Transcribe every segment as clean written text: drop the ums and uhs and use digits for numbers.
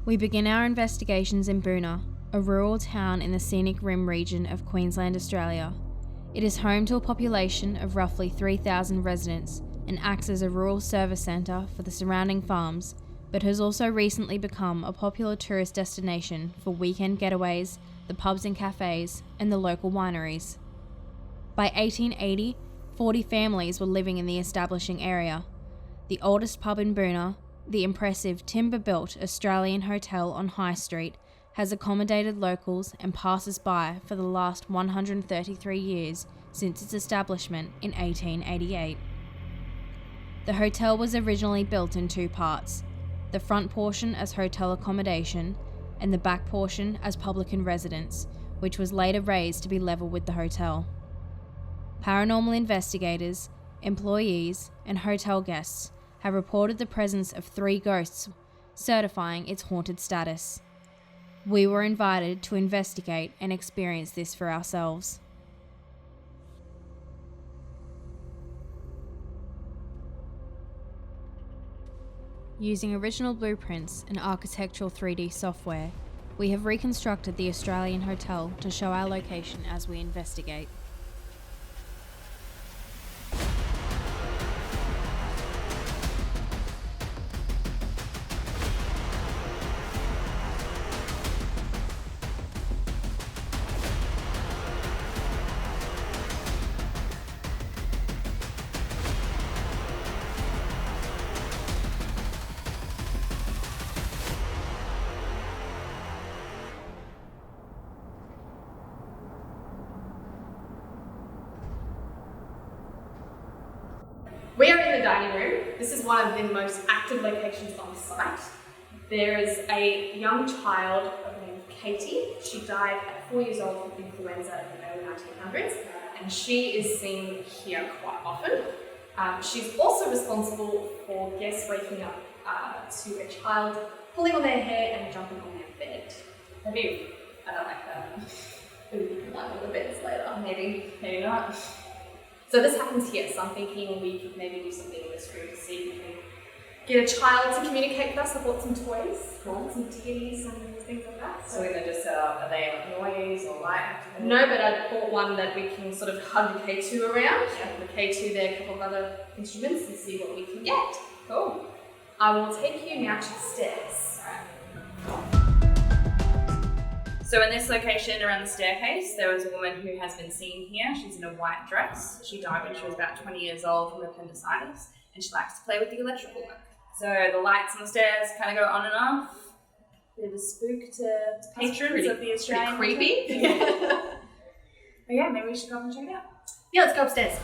We begin our investigations in Boonah, a rural town in the scenic rim region of Queensland, Australia. It is home to a population of roughly 3,000 residents and acts as a rural service centre for the surrounding farms, but has also recently become a popular tourist destination for weekend getaways, the pubs and cafes, and the local wineries. By 1880, 40 families were living in the establishing area. The oldest pub in Boonah, the impressive timber-built Australian Hotel on High Street, has accommodated locals and passers-by for the last 133 years since its establishment in 1888. The hotel was originally built in two parts, the front portion as hotel accommodation and the back portion as publican residence, which was later raised to be level with the hotel. Paranormal investigators, employees, and hotel guests have reported the presence of 3 ghosts, certifying its haunted status. We were invited to investigate and experience this for ourselves. Using original blueprints and architectural 3D software, we have reconstructed the Australian Hotel to show our location as we investigate. We are in the dining room. This is one of the most active locations on site. There is a young child named Katie. She died at 4 years old from influenza in the early 1900s, and she is seen here quite often. She's also responsible for guests waking up to a child pulling on their hair and jumping on their bed. I don't like that. Maybe you can lie on the beds later. Maybe not. So this happens here, so I'm thinking we could maybe do something in this room to see if we can get a child to communicate with us. I bought some toys, some titties and things like that. So we're going to just set up, are they like noise or light? No, but I bought one that we can sort of hug the K2 around. Yeah. The K2 there, a couple of other instruments, and see what we can get. Cool. I will take you now to the stairs. Alright. So in this location around the staircase, there was a woman who has been seen here. She's in a white dress. She died when she was about 20 years old from appendicitis, and she likes to play with the electrical work. So the lights on the stairs kind of go on and off. Bit of a spook to patrons of the Australian. Pretty creepy. But yeah, maybe we should go up and check it out. Yeah, let's go upstairs.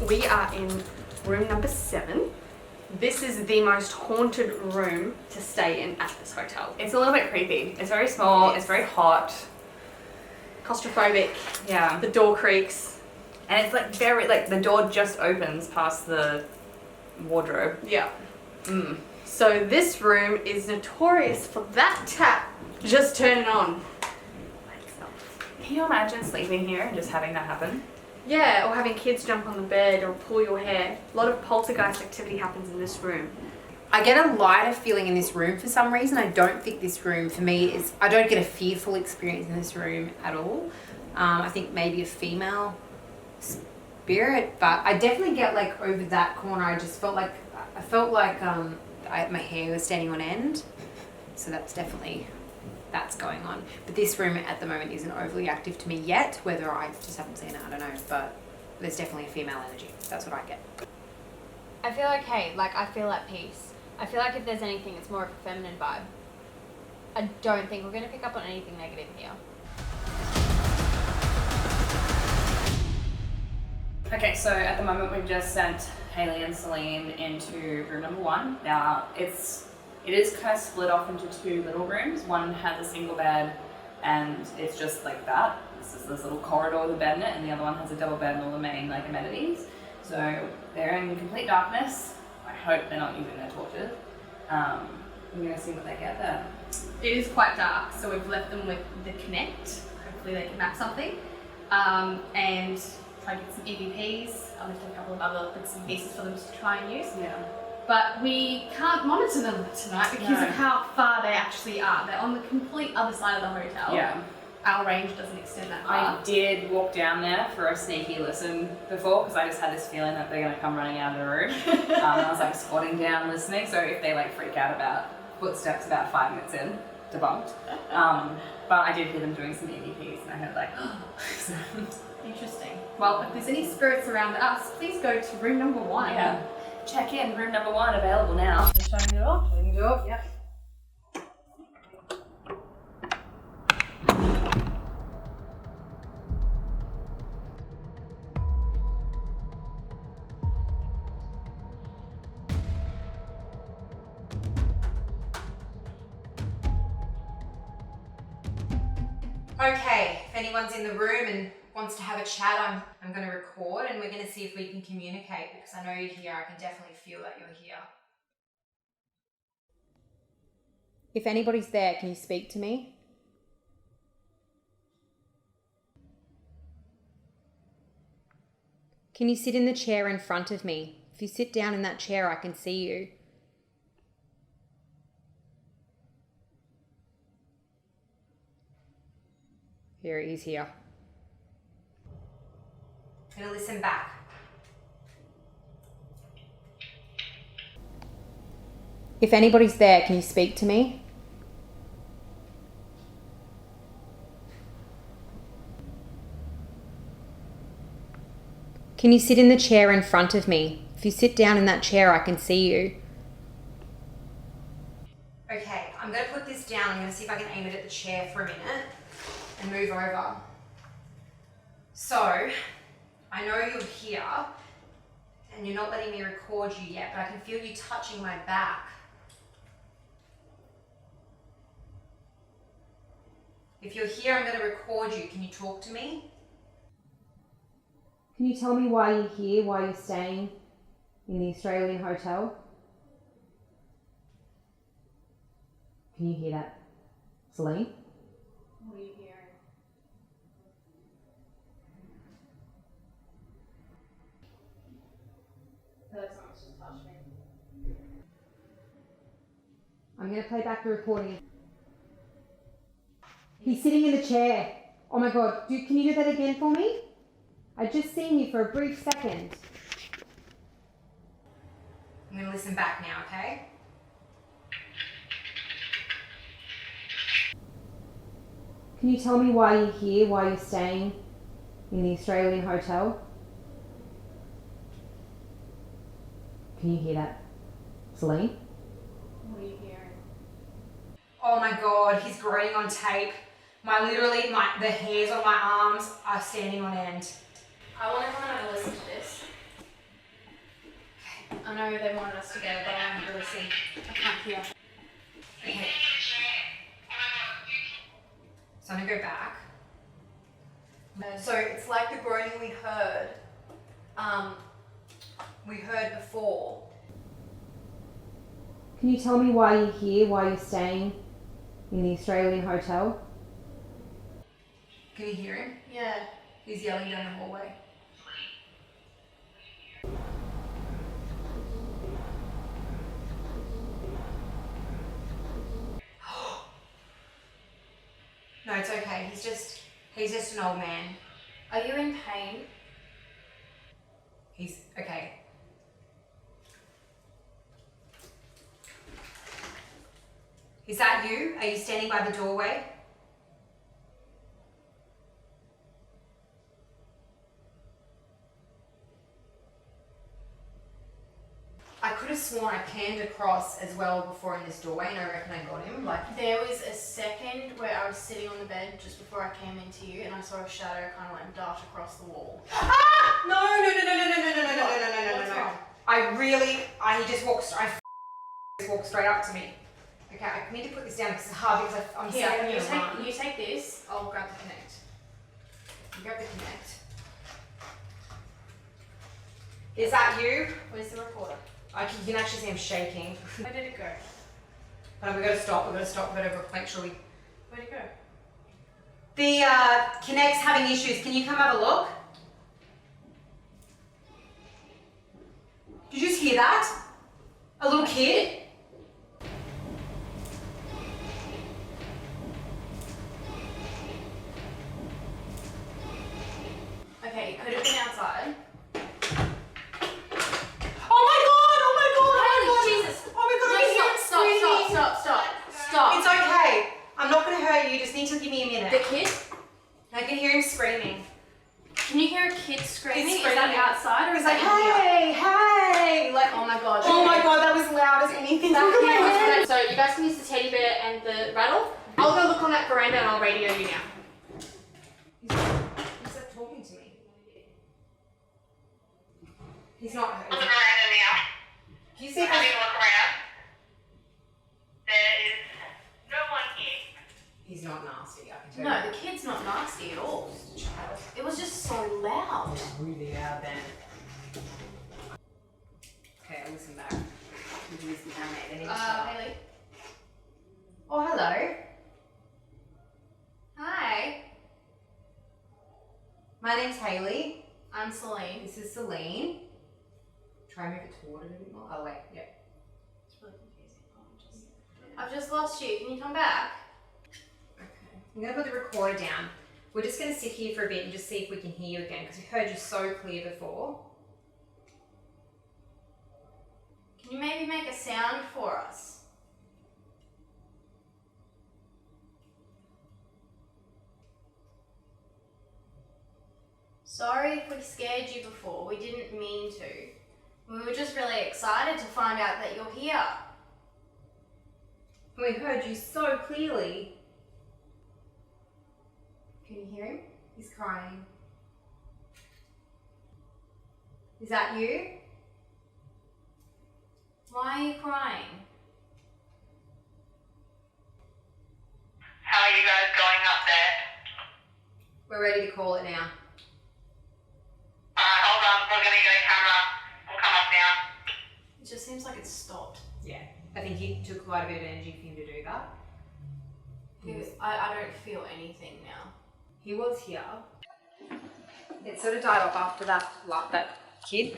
We are in room number 7. This is the most haunted room to stay in at this hotel. It's a little bit creepy. It's very small, it's very hot. Claustrophobic. Yeah. The door creaks. And it's like the door just opens past the wardrobe. Yeah. So this room is notorious for that tap just turning on. Can you imagine sleeping here and just having that happen? Yeah, or having kids jump on the bed or pull your hair. A lot of poltergeist activity happens in this room. I get a lighter feeling in this room for some reason. I don't think this room for me is, I don't get a fearful experience in this room at all. I think maybe a female spirit, but I definitely get like over that corner, I felt like my hair was standing on end. So that's going on. But this room at the moment isn't overly active to me yet. Whether I just haven't seen it, I don't know. But there's definitely a female energy. That's what I get. I feel okay, I feel at peace. I feel like if there's anything, it's more of a feminine vibe. I don't think we're going to pick up on anything negative here. Okay, so at the moment we've just sent Hailey and Celine into room number 1. Now it is kind of split off into 2 little rooms. One has a single bed and it's just like that. This is this little corridor with a bed in it, and the other one has a double bed and all the main amenities. So they're in complete darkness. I hope they're not using their torches. We're gonna see what they get there. It is quite dark, so we've left them with the Connect. Hopefully they can map something. And try to get some EVPs. I'll lift a couple of other bits and pieces for them to try and use. Yeah. But we can't monitor them tonight because of how far they actually are. They're on the complete other side of the hotel. Yeah. Our range doesn't extend that far. I did walk down there for a sneaky listen before because I just had this feeling that they're going to come running out of the room. I was like squatting down listening, so if they like freak out about footsteps about 5 minutes in, debunked. But I did hear them doing some EVPs and I heard like, so. Interesting. Well, if there's any spirits around us, please go to room number 1. Yeah. Check in, room number 1 available now. Shutting it off. We can do it. Yep. Okay, if anyone's in the room and wants to have a chat, I'm going to record and we're going to see if we can communicate because I know you're here. I can definitely feel that you're here. If anybody's there, can you speak to me? Can you sit in the chair in front of me? If you sit down in that chair, I can see you. Here, he's here. I'm going to listen back. If anybody's there, can you speak to me? Can you sit in the chair in front of me? If you sit down in that chair, I can see you. Okay, I'm going to put this down. I'm going to see if I can aim it at the chair for a minute and move over. So, I know you're here and you're not letting me record you yet, but I can feel you touching my back. If you're here, I'm going to record you. Can you talk to me? Can you tell me why you're here, why you're staying in the Australian hotel? Can you hear that, Celine? What are you hearing? I feel like someone's just touched me. I'm going to play back the recording. He's sitting in the chair. Oh my God, can you do that again for me? I just seen you for a brief second. I'm going to listen back now, okay? Can you tell me why you're here, why you're staying in the Australian hotel? Can you hear that, Celine? What are you hearing? Oh my God, he's groaning on tape. The hairs on my arms are standing on end. I want everyone to have a listen to this. I know they wanted us to go, but I want to listen. I can't hear. Okay. So I'm gonna go back. So it's like the groaning we heard before. Can you tell me why you're here, why you're staying in the Australian hotel? Can you hear him? Yeah. He's yelling down the hallway. No, it's okay. He's just an old man. Are you in pain? He's okay. Is that you? Are you standing by the doorway? I could have sworn I panned across as well before in this doorway and I reckon I got him. There was a second where I was sitting on the bed just before I came into you and I saw a shadow kind of like dart across the wall. Ah! No. What's wrong? He just walked straight up to me. Okay, I need to put this down because it's hard because I'm standing here alone. You take this, I'll grab the Connect. You grab the Connect. Is that you? Where's the recorder? You can actually see him shaking. Where did it go? But we've got to stop. We've got to stop. We've got to make sure we... Where'd it go? The Kinect's having issues. Can you come have a look? Did you just hear that? A little kid? Okay, it could have been outside. Oh my god! Oh my god! Hailey, Jesus! Oh my god! I can hear it screaming. Stop. It's okay. I'm not going to hurt you. You just need to give me a minute. The kid? I can hear him screaming. Can you hear a kid screaming? He's Is that screaming. outside or He's is like, that in here? hey! Like, Oh my god. oh my god, that was loud as anything. So you guys can use the teddy bear and the rattle. I'll go look on that veranda and I'll radio you now. He's like talking to me. He's not. On the veranda now. Can you see if Having a look around. There is no one here. He's not nasty, I can tell No, the kid's not nasty at all. It was just so loud. It's really loud then. Okay, I'll listen back. We'll listen down there. They need to stop. Hailey. Oh, hello. Hi. My name's Hailey. I'm Celine. This is Celine. Try and move it toward it a bit more. Oh, wait, yeah. It's really confusing. I've just lost you. Can you come back? Okay. I'm going to put the recorder down. We're just going to sit here for a bit and just see if we can hear you again because we heard you so clear before. Can you maybe make a sound for us? Sorry if we scared you before. We didn't mean to. We were just really excited to find out that you're here. We heard you so clearly. Can you hear him? He's crying. Is that you? Why are you crying? How are you guys going up there? We're ready to call it now. Hold on. We're going to get a camera. We'll come up now. It just seems like it's stopped. Yeah. I think it took quite a bit of energy for him to do that. I don't feel anything now. He was here. It sort of died off after that kid.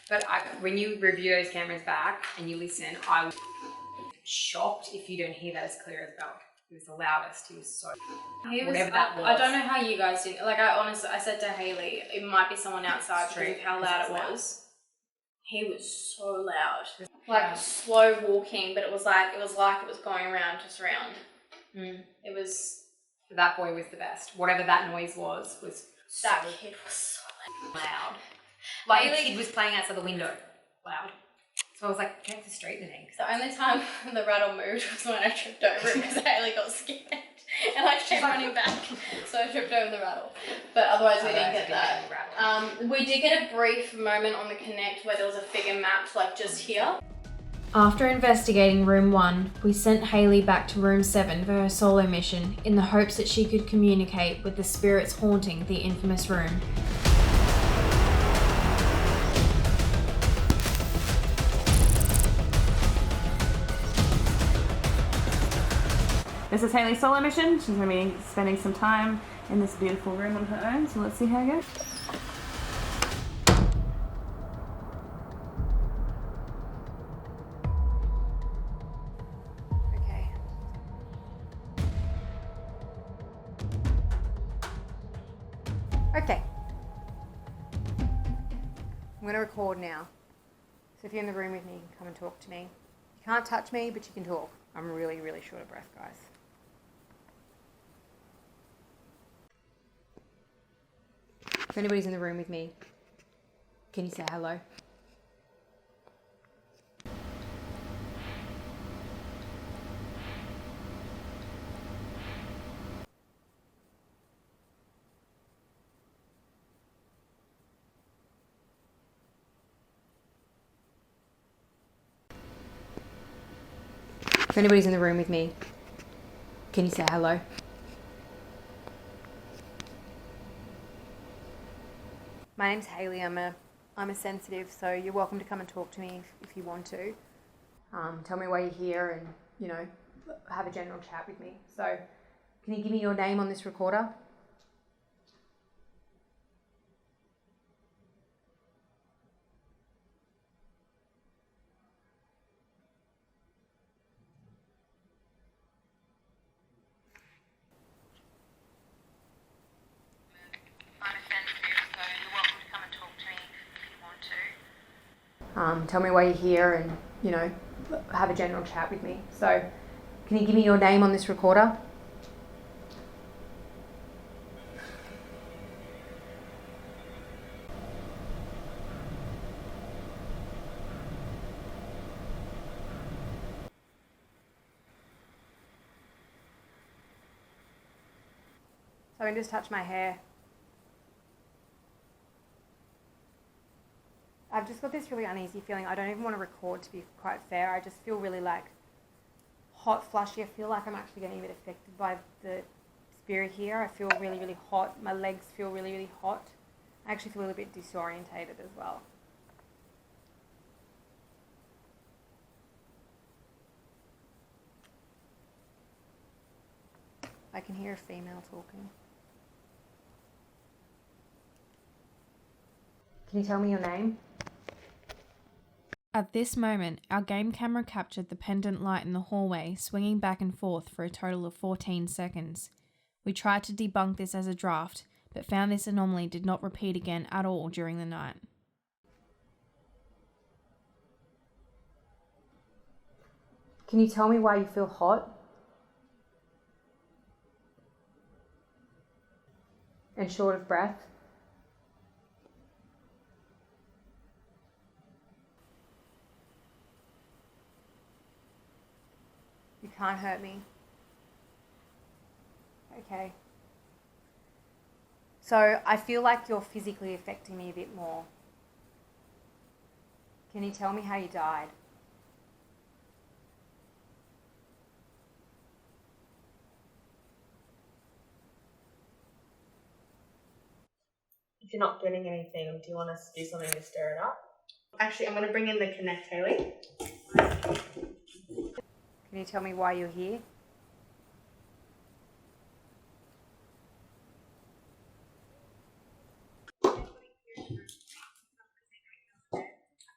But when you review those cameras back and you listen, I was shocked if you don't hear that as clear as bell. He was the loudest. He was so... whatever that was. I don't know how you guys did. Like, I said to Hailey, it might be someone outside because of how loud it was. He was so loud. Like, slow walking, but it was like it was going around, just round. It was... That boy was the best. Whatever that noise was That kid was so loud. Like the kid was playing outside the window. Loud. So I was like, take the straighten thing. The only time the rattle moved was when I tripped over it because Hailey got scared. And I kept running back. So I tripped over the rattle. But otherwise we didn't get that. We did get a brief moment on the Connect where there was a figure mapped like just here. After investigating room 1, we sent Hailey back to room 7 for her solo mission in the hopes that she could communicate with the spirits haunting the infamous room. This is Hailey's solo mission. She's going to be spending some time in this beautiful room on her own, so let's see how it goes. Okay. Okay. I'm going to record now. So if you're in the room with me, you can come and talk to me. You can't touch me, but you can talk. I'm really, really short of breath, guys. If anybody's in the room with me, can you say hello? If anybody's in the room with me, can you say hello? My name's Hailey. I'm a sensitive, so you're welcome to come and talk to me if you want to. tell me why you're here and, you know, have a general chat with me. So can you give me your name on this recorder? I'm sensitive, so you're welcome to come and talk to me if you want to. Tell me why you're here and, you know, have a general chat with me. So can you give me your name on this recorder? So I can just touch my hair. I've just got this really uneasy feeling. I don't even want to record, to be quite fair. I just feel really like hot, flushy. I feel like I'm actually getting a bit affected by the spirit here. I feel really, really hot. My legs feel really, really hot. I actually feel a little bit disorientated as well. I can hear a female talking. Can you tell me your name? At this moment, our game camera captured the pendant light in the hallway swinging back and forth for a total of 14 seconds. We tried to debunk this as a draft, but found this anomaly did not repeat again at all during the night. Can you tell me why you feel hot? And short of breath? You can't hurt me. Okay. So I feel like you're physically affecting me a bit more. Can you tell me how you died? If you're not getting anything, do you want us to do something to stir it up? Actually, I'm going to bring in the Connect, Hailey. Can you tell me why you're here?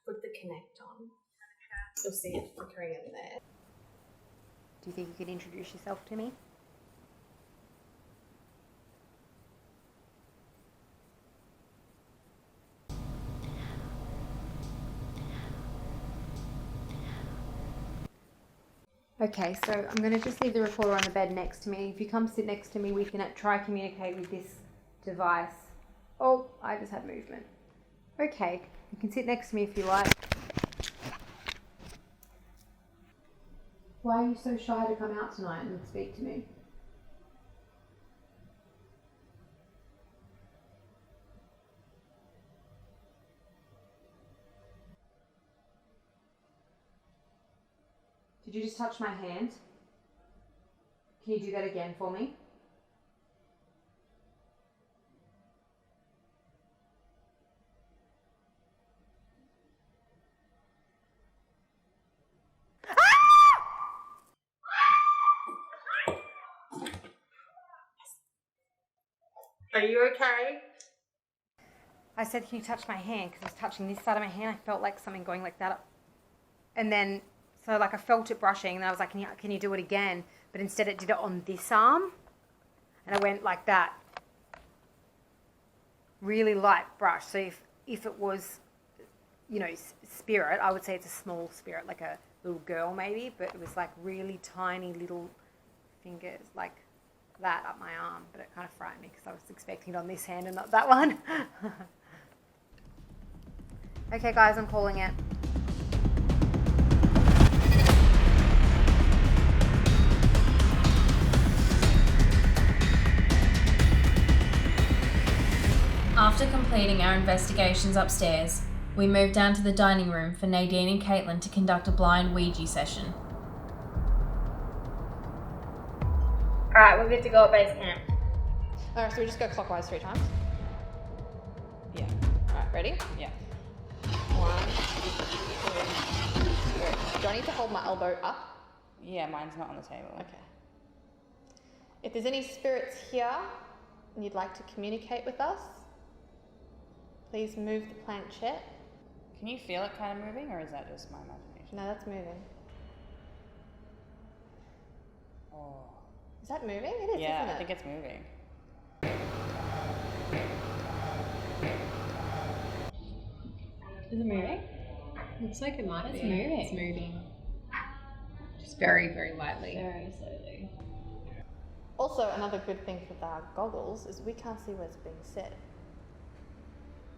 Put the Connect on. You'll see it flickering in there. Do you think you could introduce yourself to me? Okay, so I'm going to just leave the recorder on the bed next to me. If you come sit next to me, we can try communicate with this device. Oh, I just had movement. Okay, you can sit next to me if you like. Why are you so shy to come out tonight and speak to me? Did you just touch my hand? Can you do that again for me? Are you okay? I said, can you touch my hand? Because I was touching this side of my hand. I felt like something going like that up. And then, so like I felt it brushing and I was like, can you do it again? But instead it did it on this arm. And I went like that. Really light brush. So if it was, you know, spirit, I would say it's a small spirit, like a little girl maybe. But it was like really tiny little fingers, like that up my arm. But it kind of frightened me because I was expecting it on this hand and not that one. Okay guys, I'm calling it. After completing our investigations upstairs, we moved down to the dining room for Nadine and Caitlin to conduct a blind Ouija session. Alright, we're good to go at base camp. Alright, so we just go clockwise 3 times? Yeah. Alright, ready? Yeah. 1, 2, 3. Johnny? I need to hold my elbow up. Yeah, mine's not on the table. Okay. If there's any spirits here and you'd like to communicate with us, please move the planchette. Can you feel it kind of moving, or is that just my imagination? No, that's moving. Oh. Is that moving? It is, Yeah, isn't it? I think it's moving. Is it moving? Looks like it might be. Moving. It's moving. Just very, very lightly. Very slowly. Also, another good thing with our goggles is we can't see what's being said.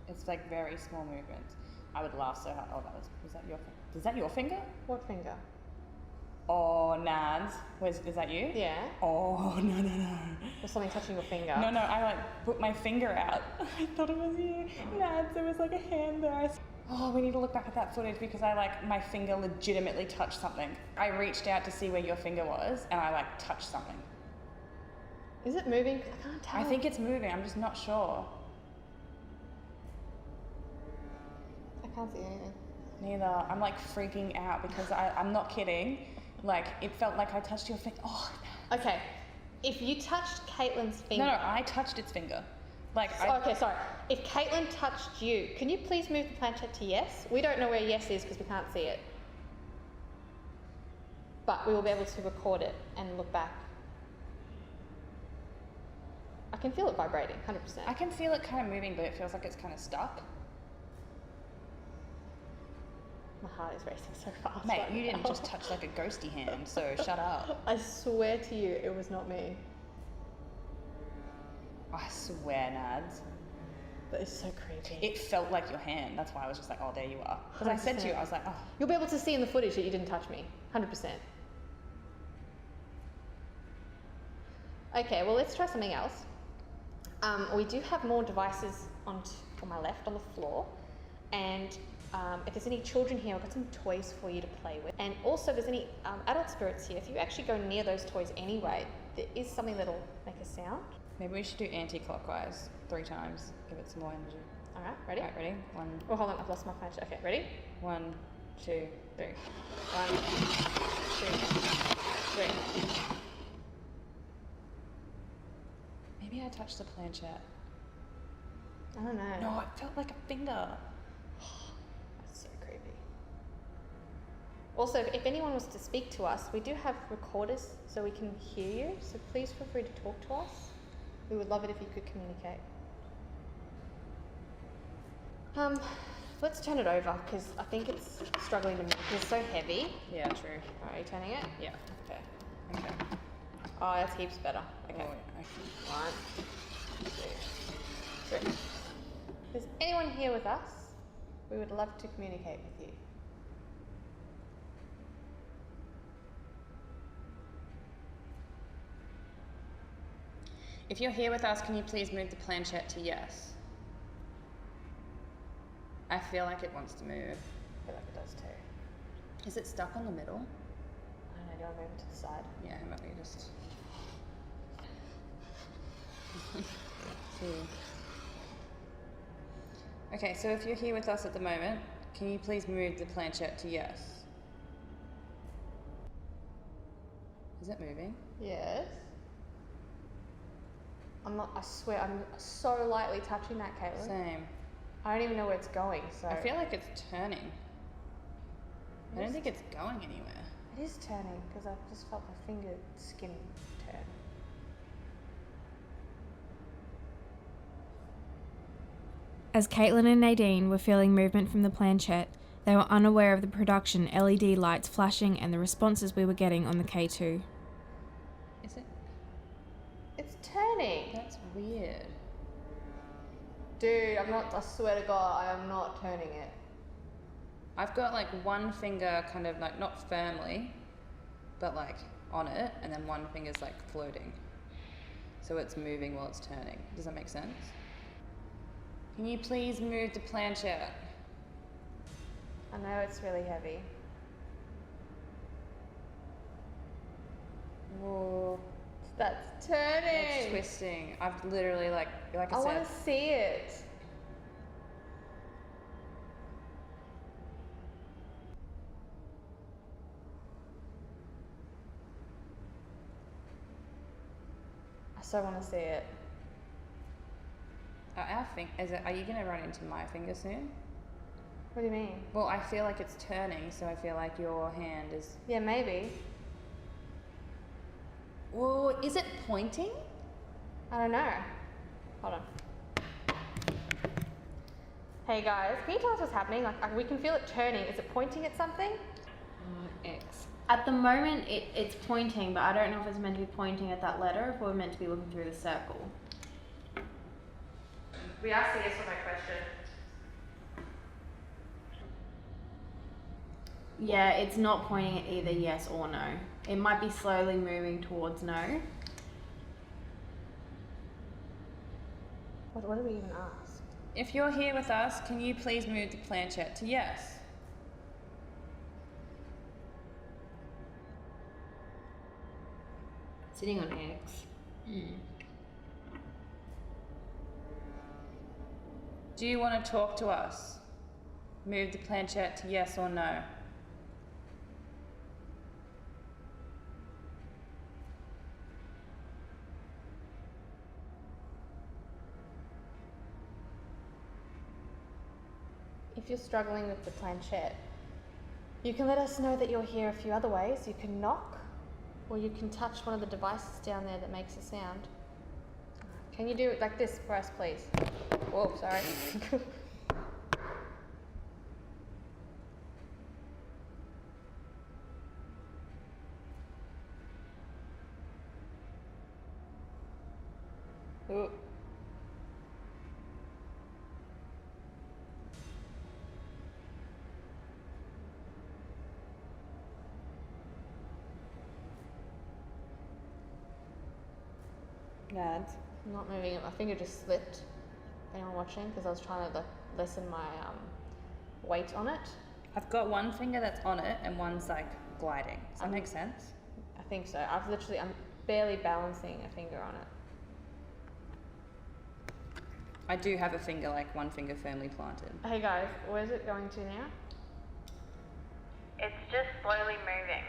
It's like very small movements. I would laugh so hard. Oh, was that your finger? Is that your finger? What finger? Oh, Nads. Is that you? Yeah. Oh, no. There's something touching your finger. No, I like put my finger out. I thought it was you. Nads, there was like a hand there. Oh, we need to look back at that footage because my finger legitimately touched something. I reached out to see where your finger was and I like touched something. Is it moving? I can't tell. I think it's moving, I'm just not sure. I can't see anything. Neither. I'm like freaking out because I'm not kidding. Like, it felt like I touched your finger. Oh, Okay, if you touched Caitlin's finger... No, I touched its finger. Okay, sorry. If Caitlin touched you, can you please move the planchette to yes? We don't know where yes is because we can't see it. But we will be able to record it and look back. I can feel it vibrating, 100%. I can feel it kind of moving, but it feels like it's kind of stuck. My heart is racing so fast. Mate, right you didn't now. just touch like a ghosty hand, so shut up. I swear to you, it was not me. I swear, Nads. That is so creepy. It felt like your hand. That's why I was just like, oh, there you are. Because I said to you, I was like, oh. You'll be able to see in the footage that you didn't touch me, 100%. Okay, well, let's try something else. We do have more devices on my left on the floor, and if there's any children here, I've got some toys for you to play with. And also, if there's any adult spirits here, if you actually go near those toys anyway, there is something that'll make a sound. Maybe we should do anti-clockwise 3 times. Give it some more energy. All right, ready? All right, ready? 1. Oh, hold on, I've lost my planchette. Okay, ready? 1, 2, 3. 1, 2, 3. Maybe I touched the planchette. I don't know. No, it felt like a finger. That's so creepy. Also, if anyone was to speak to us, we do have recorders so we can hear you, so please feel free to talk to us. We would love it if you could communicate. Let's turn it over because I think it's struggling to move. It's so heavy. Yeah, true. All right, are you turning it? Yeah. Okay. Okay. Oh, that's heaps better. Okay. Oh, okay. 1, 2, 3. If there's anyone here with us, we would love to communicate with you. If you're here with us, can you please move the planchette to yes? I feel like it wants to move. I feel like it does too. Is it stuck on the middle? I don't know, do you want to move it to the side? Yeah, how about we just... See. Okay, so if you're here with us at the moment, can you please move the planchette to yes? Is it moving? Yes. I swear, I'm so lightly touching that, Caitlin. Same. I don't even know where it's going, so. I feel like it's turning. I don't think it's going anywhere. It is turning, because I just felt my finger skin turn. As Caitlin and Nadine were feeling movement from the planchette, they were unaware of the production LED lights flashing and the responses we were getting on the K2. Is it? It's turning! That's weird. Dude, I swear to God, I am not turning it. I've got like one finger kind of like not firmly, but like on it, and then one finger's like floating. So it's moving while it's turning. Does that make sense? Can you please move the planchette? I know it's really heavy. Whoa. That's turning! It's twisting. I've literally like I I want said. to see it. so want to see it. Are you going to run into my finger soon? What do you mean? Well, I feel like it's turning, so I feel like your hand is... Yeah, maybe. Well, is it pointing? I don't know. Hold on. Hey guys, can you tell us what's happening? Like we can feel it turning. Is it pointing at something? X. At the moment, it's pointing, but I don't know if it's meant to be pointing at that letter, or if we're meant to be looking through the circle. We asked a yes or no question. Yeah, it's not pointing at either yes or no. It might be slowly moving towards no. What do we even ask? If you're here with us, can you please move the planchette to yes? Sitting on X. Do you want to talk to us? Move the planchette to yes or no? If you're struggling with the planchette, you can let us know that you're here a few other ways. You can knock, or you can touch one of the devices down there that makes a sound. Can you do it like this for us, please? Whoa, sorry. Ooh. Nads. I'm not moving it. My finger just slipped. Anyone watching? Because I was trying to lessen my weight on it. I've got one finger that's on it and one's like gliding. Does that make sense? I think so. I'm barely balancing a finger on it. I do have a finger, like one finger firmly planted. Hey guys, where's it going to now? It's just slowly moving.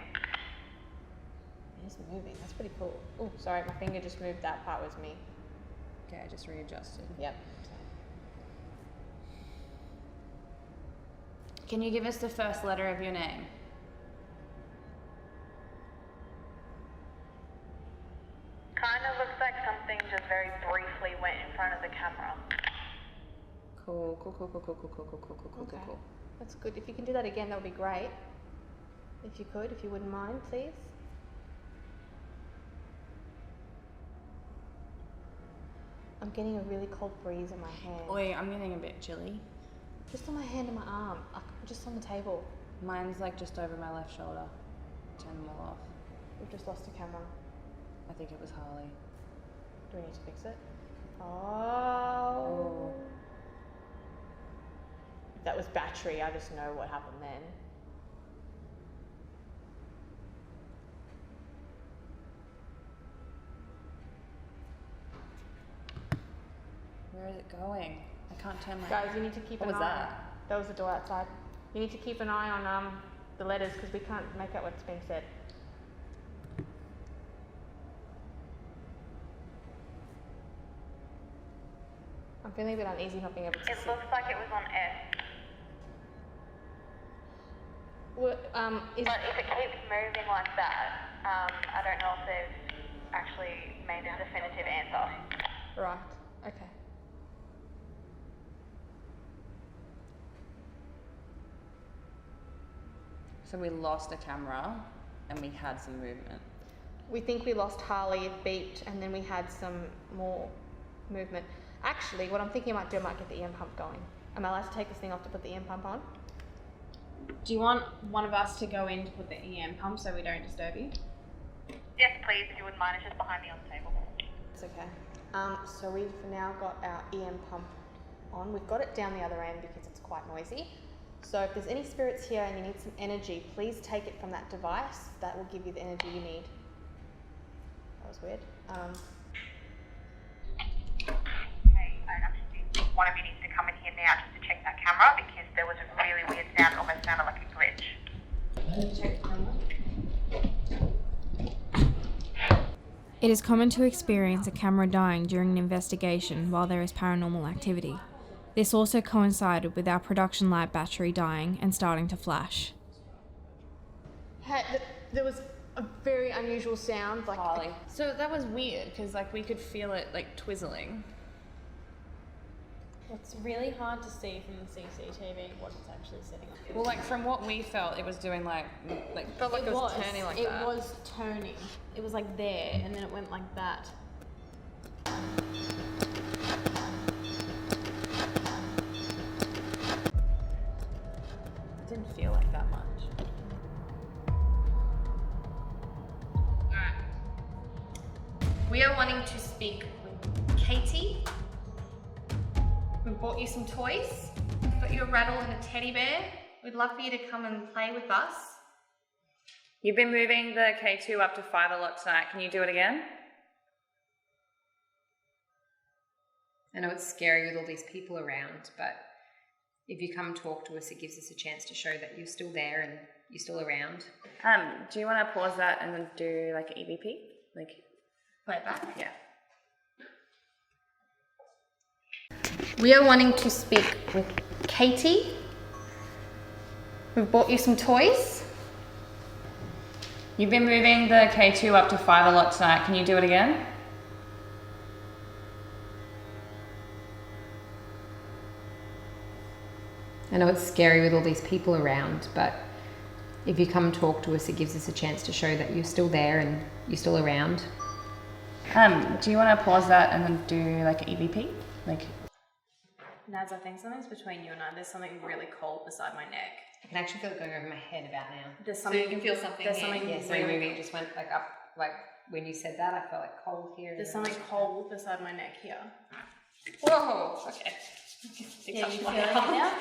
It's moving. That's pretty cool. Oh, sorry, my finger just moved. That part was me. Okay, I just readjusted. Yep. Can you give us the first letter of your name? Kind of looks like something just very briefly went in front of the camera. Cool. Okay. That's good. If you can do that again, that would be great. If you could, if you wouldn't mind, please. I'm getting a really cold breeze in my hand. Oi, I'm getting a bit chilly. Just on my hand and my arm. Just on the table. Mine's like just over my left shoulder. Turn them all off. We've just lost a camera. I think it was Harley. Do we need to fix it? Oh. If that was battery, I just know what happened then. Where is it going? I can't turn my... Guys, you need to keep What an was eye. that? That was the door outside. You need to keep an eye on the letters because we can't make out what's being said. I'm feeling a bit uneasy not being able to see. It looks like it was on S. What, But if it keeps moving like that, I don't know if they've actually made a definitive answer. Right, okay. So we lost a camera and we had some movement. We think we lost Harley, it beeped, and then we had some more movement. Actually, what I'm thinking I might do, I might get the EM pump going. Am I allowed to take this thing off to put the EM pump on? Do you want one of us to go in to put the EM pump so we don't disturb you? Yes, please, if you wouldn't mind. It's just behind me on the table. It's okay. So we've now got our EM pump on. We've got it down the other end because it's quite noisy. So if there's any spirits here and you need some energy, please take it from that device. That will give you the energy you need. That was weird. Hey, one of you needs to come in here now just to check that camera because there was a really weird sound, almost sounded like a glitch. Check the camera. It is common to experience a camera dying during an investigation while there is paranormal activity. This also coincided with our production light battery dying and starting to flash. There was a very unusual sound, like Harley. So that was weird because like we could feel it like twizzling. It's really hard to see from the CCTV what it's actually setting up. Well, like from what we felt, it was doing like Felt like it was turning like it that. was turning. It was like there, and then it went like that. It didn't feel like that much. We are wanting to speak with Katie. We bought you some toys. We've got you a rattle and a teddy bear. We'd love for you to come and play with us. You've been moving the K2 up to 5 a lot tonight. Can you do it again? I know it's scary with all these people around, but if you come talk to us, it gives us a chance to show that you're still there and you're still around. Do you want to pause that and then do like an EVP? Like, Play it back. yeah. We are wanting to speak with Katie. We've bought you some toys. You've been moving the K2 up to 5 a lot tonight. Can you do it again? I know it's scary with all these people around, but if you come talk to us, it gives us a chance to show that you're still there and you're still around. Do you want to pause that and then do like an EVP? Like, Naz, I think something's between you and I. There's something really cold beside my neck. I can actually feel it going over my head about now. There's So something. you can feel something There's here. something Yeah, so really. maybe it just went like up, like when you said that, I felt like cold here. There's something cold beside my neck here. Whoa, okay. Yeah, you feel it now?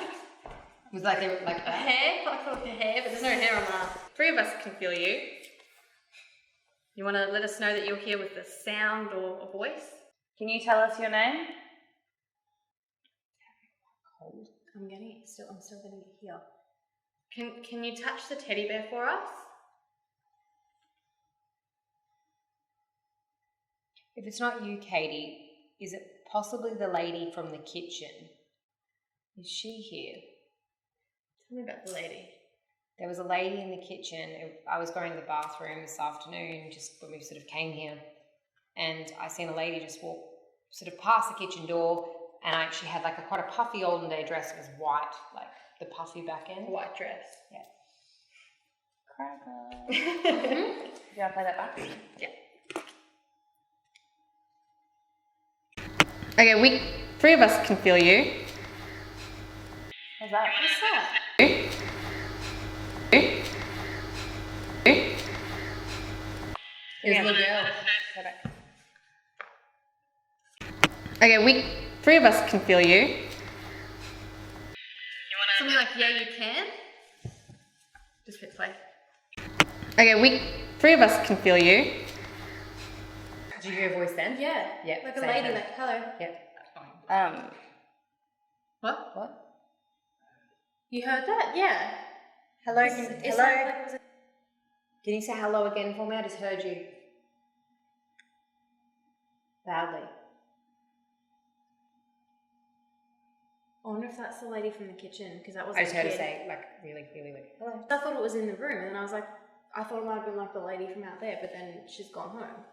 Was like they were like A that. hair, I feel the hair, but there's no hair on that. 3 of us can feel you. You want to let us know that you're here with a sound or a voice? can you tell us your name? I'm still getting it here. Can you touch the teddy bear for us? If it's not you, Katie, is it possibly the lady from the kitchen? Is she here? Tell me about the lady. There was a lady in the kitchen. I was going to the bathroom this afternoon, just when we sort of came here, and I seen a lady just walk sort of past the kitchen door, and she had like quite a puffy olden day dress. It was white, like the puffy back end. White dress. Yeah. Cracker. Do you want to play that back? Yeah. Okay, 3 of us can feel you. What's that? What's that? It was a little girl. Go back. Okay, 3 of us can feel you. Something like, yeah, you can. Just hit play. Okay, 3 of us can feel you. Did you hear a voice then? Yeah. Yeah. Like a same lady, thing. like, hello. Yep. What? You heard that? Yeah. Hello. It Hello. sounded like it was a Can you say hello again for me? I just heard you. Loudly. I wonder if that's the lady from the kitchen, because that was I just a heard her kid. say like really clearly like hello. I thought it was in the room, and then I was like, I thought it might have been like the lady from out there, but then she's gone home.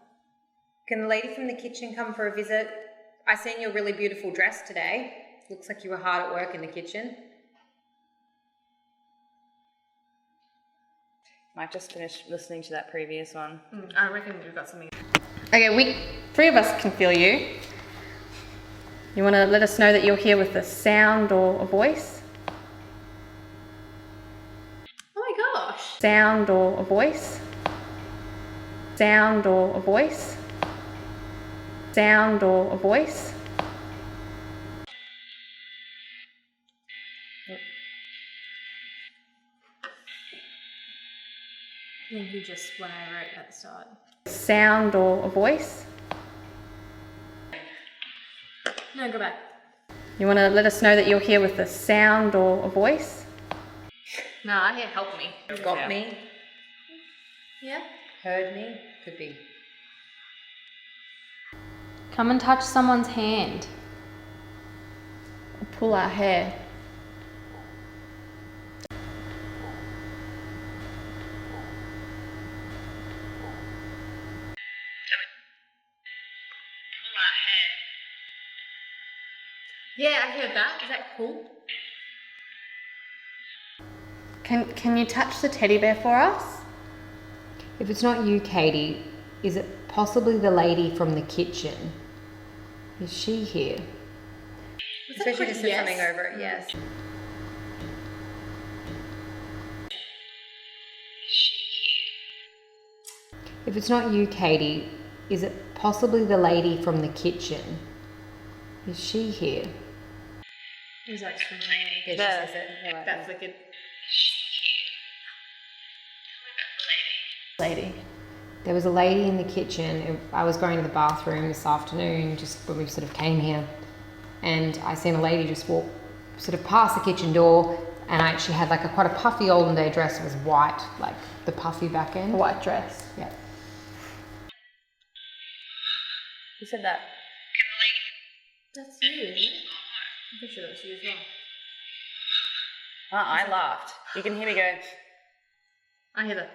Can the lady from the kitchen come for a visit? I seen your really beautiful dress today. Looks like you were hard at work in the kitchen. Might just finish listening to that previous one. I reckon we've got something. Okay, 3 of us can feel you. You want to let us know that you're here with a sound or a voice? Oh my gosh. Sound or a voice? Sound or a voice? Sound or a voice? I think you just went over it at the start. Sound or a voice? No, go back. You want to let us know that you're here with a sound or a voice? No, I hear help me. Got me, Yeah? heard me, could be. Come and touch someone's hand. Pull our hair. Yeah, I heard that. Is that cool? Can you touch the teddy bear for us? If it's not you, Katie, is it possibly the lady from the kitchen? Is she here? Especially just coming over it, yes. If it's not you, Katie, is it possibly the lady from the kitchen? Is she here? Is that from Hailey? Yeah, she says it. That flickered. Lady. There was a lady in the kitchen. I was going to the bathroom this afternoon, just when we sort of came here, and I seen a lady just walk sort of past the kitchen door, and she had like quite a puffy olden day dress. It was white, like the puffy back end. A white dress. Yeah. Who said that? That's you, isn't it? I'm pretty sure that was you as well. I laughed. You can hear me go. I hear that.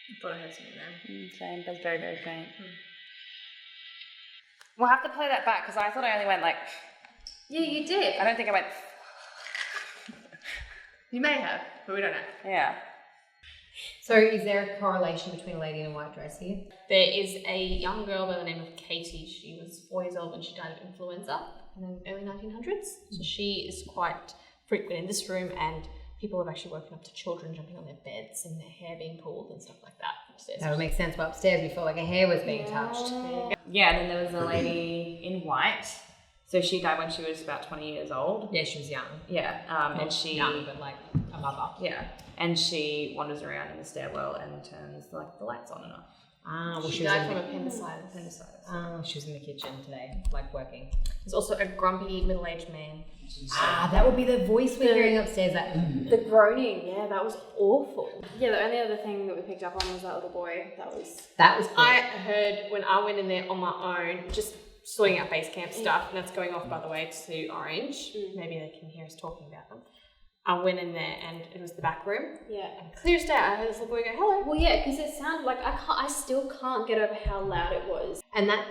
I thought I heard something then. Same, that's very, very faint. We'll have to play that back because I thought I only went like. Yeah, you did. I don't think I went. You may have, but we don't know. Yeah. So is there a correlation between a lady in a white dress here? There is a young girl by the name of Katie. She was 4 years old when she died of influenza in the early 1900s. So she is quite frequent in this room, and people have actually woken up to children jumping on their beds and their hair being pulled and stuff like that upstairs. That would make sense. But upstairs we felt like her hair was being touched. Yeah, and then there was a lady in white. So she died when she was about 20 years old. Yeah, she was young. Yeah, and she young, but like a mother. Yeah, and she wanders around in the stairwell and turns the lights on and off. Ah, well, she was died in from appendicitis. she was in the kitchen today, like working. There's also a grumpy middle-aged man. Ah, that would be the voice we're hearing upstairs. That The groaning, yeah, that was awful. Yeah, the only other thing that we picked up on was that little boy. That was cool. I heard when I went in there on my own, just sorting out base camp stuff, and that's going off, by the way, to Orange. Maybe they can hear us talking about them. I went in there and it was the back room. Yeah. And clear as day, I heard this little boy go, hello. Well, yeah, because it sounded like I still can't get over how loud it was. And that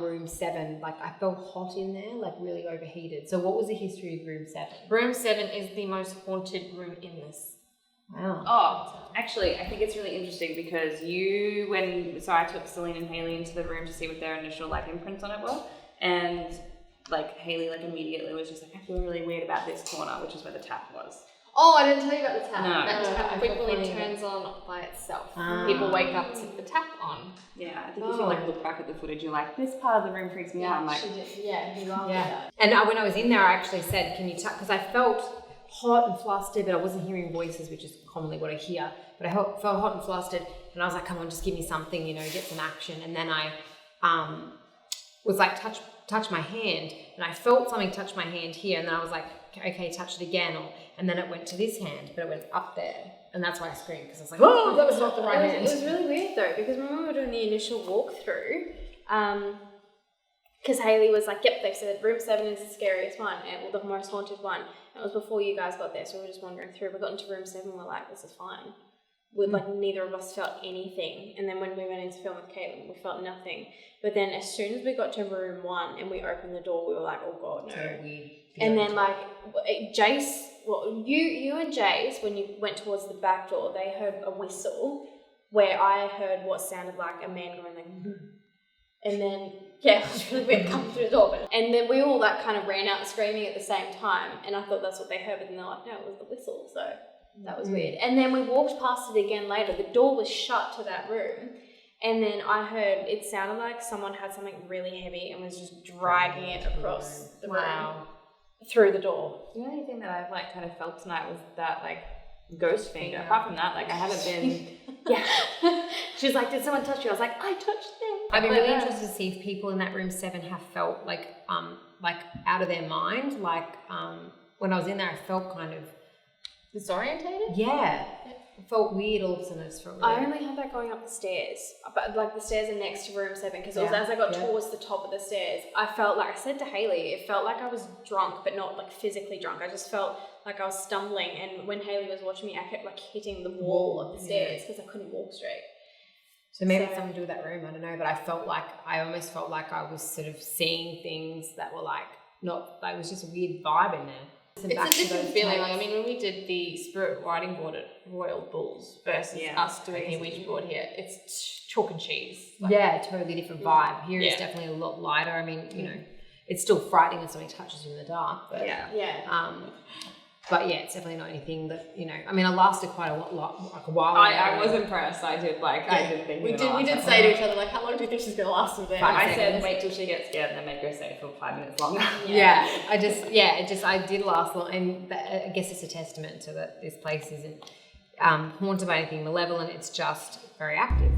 room 7, like I felt hot in there, like really overheated. So what was the history of room 7? Room 7 is the most haunted room in this. Wow. Oh, actually, I think it's really interesting because I took Celine and Hailey into the room to see what their initial imprints on it were, and Hailey immediately was just like, I feel really weird about this corner, which is where the tap was. Oh, I didn't tell you about the tap. No. That tap I frequently thought funny. turns on by itself. Ah. People wake up to the tap on. Yeah, I think if you look back at the footage, you're like, this part of the room freaks me out. I'm like, He laughed Yeah. at that. And when I was in there, I actually said, can you touch? Because I felt hot and flustered, but I wasn't hearing voices, which is commonly what I hear. But I felt hot and flustered, and I was like, come on, just give me something, get some action. And then I was like, touch my hand, and I felt something touch my hand here, and then I was like, okay, touch it again, and then it went to this hand, but it went up there, and that's why I screamed, because I was like, oh, that was not the right hand. It was really weird though, because when we were doing the initial walkthrough, because Hailey was like, yep, they said room 7 is the scariest one, and the most haunted one. It was before you guys got there, so we were just wandering through. We got into room 7, we're like, this is fine. Neither of us felt anything. And then when we went into film with Caitlin, we felt nothing. But then as soon as we got to room 1 and we opened the door, we were like, oh God, no. So weird. And then Jace, you and Jace, when you went towards the back door, they heard a whistle where I heard what sounded like a man going like, boom. And then, yeah, it was really weird coming through the door. And then we all kind of ran out screaming at the same time. And I thought that's what they heard, but then they're like, no, it was the whistle. So that was weird. And then we walked past it again later. The door was shut to that room. And then I heard it sounded like someone had something really heavy and was just dragging it across the room through the door. the only thing that I've kind of felt tonight was that ghost finger. Apart from that, I haven't been. Yeah. She was like, did someone touch you? I was like, I touched them. I'd be really interested to see if people in that room 7 have felt out of their mind. When I was in there, I felt kind of Disorientated? yeah. It felt weird all of a sudden. It's from I only had that going up the stairs, but like the stairs are next to room 7 because as I got towards the top of the stairs, I felt like I said to Hailey, it felt like I was drunk, but not like physically drunk. I just felt like I was stumbling, and when Hailey was watching me, I kept like hitting the wall of the stairs because I couldn't walk straight. So maybe it's something to do with that room. I don't know, but I almost felt like I was sort of seeing things that were like not. Like, it was just a weird vibe in there. It's a different feeling. Like, I mean, when we did the spirit riding board at Royal Bulls versus us doing the Ouija board here, it's chalk and cheese. Like, totally different vibe. Here it's definitely a lot lighter. I mean, you know, it's still frightening when something touches you in the dark. But, but yeah, it's definitely not anything that, you know. I mean, I lasted quite a while. I was impressed. I didn't think we did say to each other, like, how long do you think she's gonna last in there? I said wait till she gets scared and then make her stay for 5 minutes longer. I did last long, and I guess it's a testament to that this place isn't haunted by anything malevolent. It's just very active.